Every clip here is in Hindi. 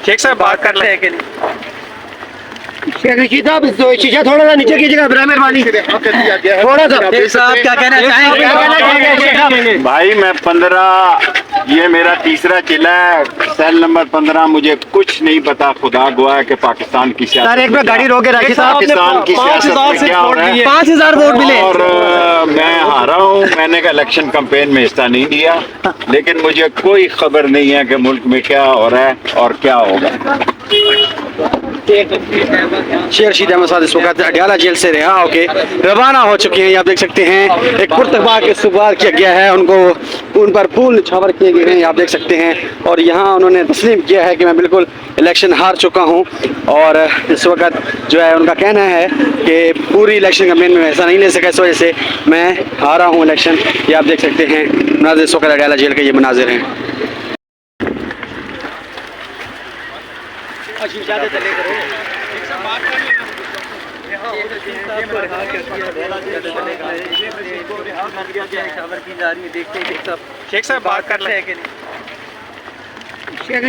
शेख साहब बात कर रहे हैं कि नहीं? शीशा थोड़ा सा नीचे कीजिएगा, मेहरबानी थोड़ा सा। साहब क्या कहना चाहेंगे? भाई मैं 15, ये मेरा तीसरा चिल्ला है, सेल नंबर 15। मुझे कुछ नहीं पता, खुदा गवाह के पाकिस्तान की सियासत, सर एक बार गाड़ी रोके रखिए साहब। पाकिस्तान की सियासत में क्या हो रहा है। 5000 वोट मिले और मैं हारा हूँ। मैंने इलेक्शन कैंपेन में हिस्सा नहीं लिया, लेकिन मुझे कोई खबर नहीं है कि मुल्क में क्या हो रहा है और क्या होगा। शेर रशीद अहमद साहब इस वक्त अडयाला जेल से रिहा होकर रवाना हो चुके हैं। आप देख सकते हैं एक पुरतबाक इस्तकबाल किया गया है, उनको उन पर फूल निछावर किए गए हैं। आप देख सकते हैं और यहाँ उन्होंने तस्लीम किया है कि मैं बिल्कुल इलेक्शन हार चुका हूँ। और इस वक्त जो है उनका कहना है कि पूरी इलेक्शन कैंपेन में ऐसा नहीं ले सका, इस वजह से मैं हारा हूँ इलेक्शन। ये आप देख सकते हैं मनाजिर इस वक्त अडयाला जेल के ये मनाजिर हैं। शेख साहब बात कर रहे हैं कि नहीं?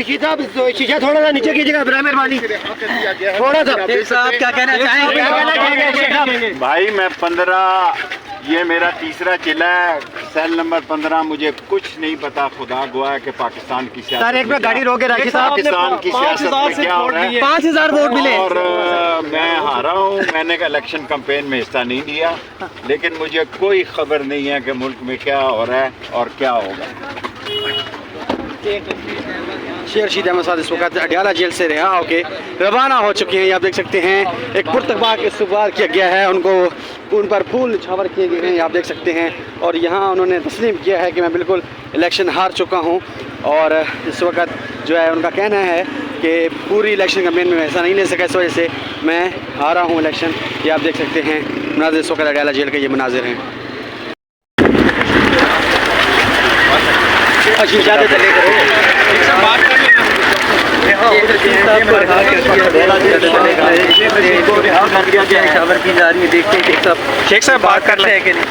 शीशा थोड़ा सा नीचे कीजिएगा, मेहरबानी थोड़ा सा। साहब क्या कहना चाहेंगे? भाई मैं 15, ये मेरा तीसरा चिल्ला है, सेल नंबर 15। मुझे कुछ नहीं पता, खुदा गवाह के पाकिस्तान की सियासत। सर एक बार गाड़ी रोके रखिए साहब। पाकिस्तान की सियासत में क्या हो रहा है। 5000 वोट मिले और मैं हारा हूँ। मैंने इलेक्शन कैंपेन में हिस्सा नहीं लिया, लेकिन मुझे कोई खबर नहीं है कि मुल्क में क्या हो रहा है और क्या होगा। शेर रशीद अहमद साहब इस वक्त अडयाला जेल से रिहा होकर रवाना हो चुके हैं। आप देख सकते हैं एक पुरतबाक इस्तकबाल किया गया है, उनको उन पर फूल निछावर किए गए हैं। आप देख सकते हैं और यहाँ उन्होंने तस्लीम किया है कि मैं बिल्कुल इलेक्शन हार चुका हूँ। और इस वक्त जो है उनका कहना है कि पूरी इलेक्शन कैंपेन में ऐसा नहीं ले सका, इस वजह से मैं हारा हूँ इलेक्शन। ये आप देख सकते हैं मनाजिर इस वक्त अडयाला जेल के ये मनाजिर हैं। शेख साहब बात कर रहे हैं कि नहीं?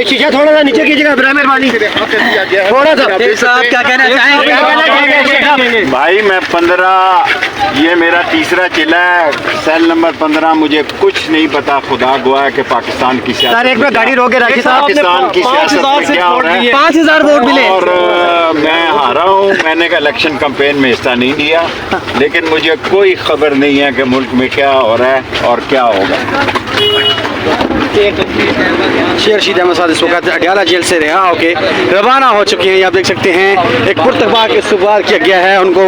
शीशा थोड़ा सा नीचे कीजिएगा, मेहरबानी थोड़ा सा। साहब क्या कहना चाहेंगे? भाई मैं 15, ये मेरा तीसरा चिल्ला है, सेल नंबर 15। मुझे कुछ नहीं पता, खुदा गवाह के पाकिस्तान की सियासत। सर एक बार गाड़ी रोके रखिए साहब। पाकिस्तान की सियासत में क्या हो रहा है। 5000 वोट मिले और मैं हारा हूँ। मैंने इलेक्शन कैंपेन में हिस्सा नहीं लिया, लेकिन मुझे कोई खबर नहीं है कि मुल्क में क्या हो रहा है और क्या होगा। शेर रशीद अहमद साहब इस वक्त अडयाला जेल से रिहा होकर रवाना हो चुके हैं। आप देख सकते हैं एक पुरतबाक इस्तकबाल किया गया है, उनको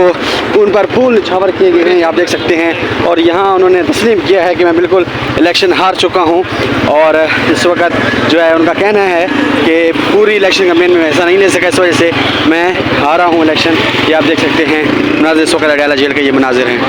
उन पर फूल निछावर किए गए हैं। आप देख सकते हैं और यहाँ उन्होंने तस्लीम किया है कि मैं बिल्कुल इलेक्शन हार चुका हूँ। और इस वक्त जो है उनका कहना है कि पूरी इलेक्शन कैंपेन में ऐसा नहीं ले सका, इस वजह से मैं हारा हूँ इलेक्शन। ये आप देख सकते हैं मनाजिर इस वक्त अडयाला जेल के ये मनाजिर हैं।